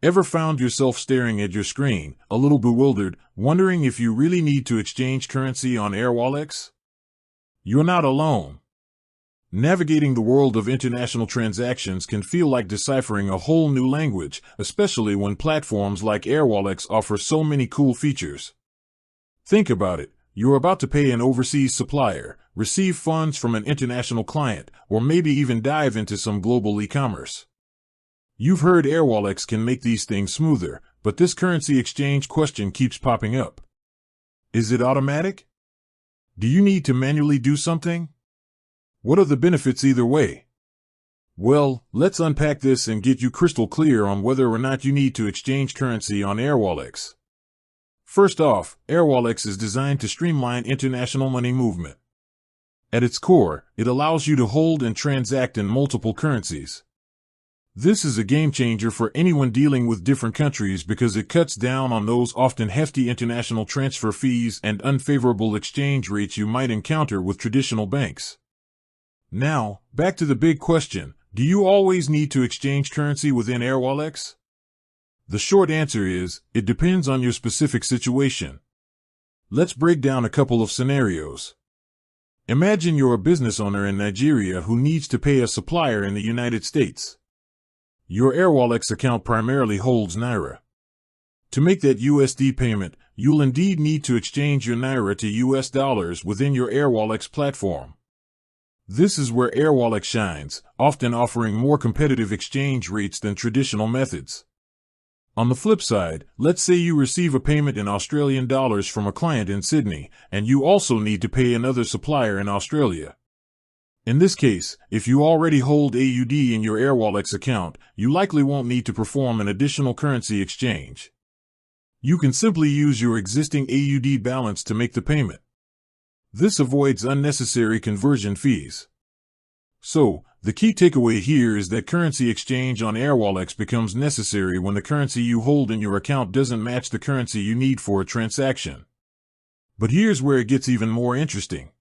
Ever found yourself staring at your screen, a little bewildered, wondering if you really need to exchange currency on Airwallex? You're not alone. Navigating the world of international transactions can feel like deciphering a whole new language, especially when platforms like Airwallex offer so many cool features. Think about it. You're about to pay an overseas supplier, receive funds from an international client, or maybe even dive into some global e-commerce. You've heard Airwallex can make these things smoother, but this currency exchange question keeps popping up. Is it automatic? Do you need to manually do something? What are the benefits either way? Well, let's unpack this and get you crystal clear on whether or not you need to exchange currency on Airwallex. First off, Airwallex is designed to streamline international money movement. At its core, it allows you to hold and transact in multiple currencies. This is a game changer for anyone dealing with different countries because it cuts down on those often hefty international transfer fees and unfavorable exchange rates you might encounter with traditional banks. Now, back to the big question, do you always need to exchange currency within Airwallex? The short answer is, it depends on your specific situation. Let's break down a couple of scenarios. Imagine you're a business owner in Nigeria who needs to pay a supplier in the United States. Your Airwallex account primarily holds Naira. To make that USD payment, you'll indeed need to exchange your Naira to US dollars within your Airwallex platform. This is where Airwallex shines, often offering more competitive exchange rates than traditional methods. On the flip side, let's say you receive a payment in Australian dollars from a client in Sydney, and you also need to pay another supplier in Australia. In this case, if you already hold AUD in your Airwallex account, you likely won't need to perform an additional currency exchange. You can simply use your existing AUD balance to make the payment. This avoids unnecessary conversion fees. So, the key takeaway here is that currency exchange on Airwallex becomes necessary when the currency you hold in your account doesn't match the currency you need for a transaction. But here's where it gets even more interesting.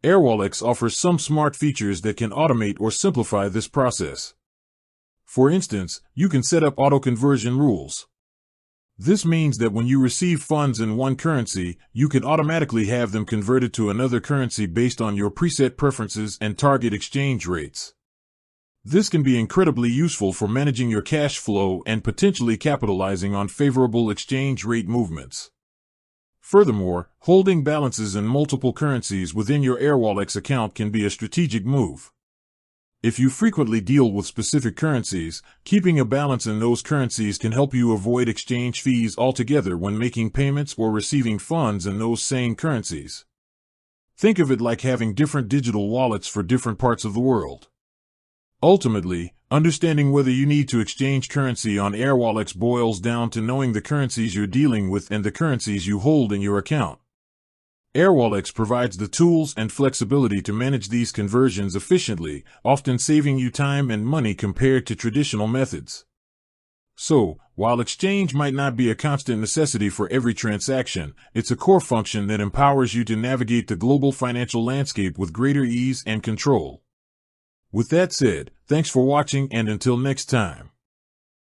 Airwallex offers some smart features that can automate or simplify this process. For instance, you can set up auto-conversion rules. This means that when you receive funds in one currency, you can automatically have them converted to another currency based on your preset preferences and target exchange rates. This can be incredibly useful for managing your cash flow and potentially capitalizing on favorable exchange rate movements. Furthermore, holding balances in multiple currencies within your Airwallex account can be a strategic move. If you frequently deal with specific currencies, keeping a balance in those currencies can help you avoid exchange fees altogether when making payments or receiving funds in those same currencies. Think of it like having different digital wallets for different parts of the world. Ultimately, understanding whether you need to exchange currency on Airwallex boils down to knowing the currencies you're dealing with and the currencies you hold in your account. Airwallex provides the tools and flexibility to manage these conversions efficiently, often saving you time and money compared to traditional methods. So, while exchange might not be a constant necessity for every transaction, it's a core function that empowers you to navigate the global financial landscape with greater ease and control. With that said, thanks for watching and until next time.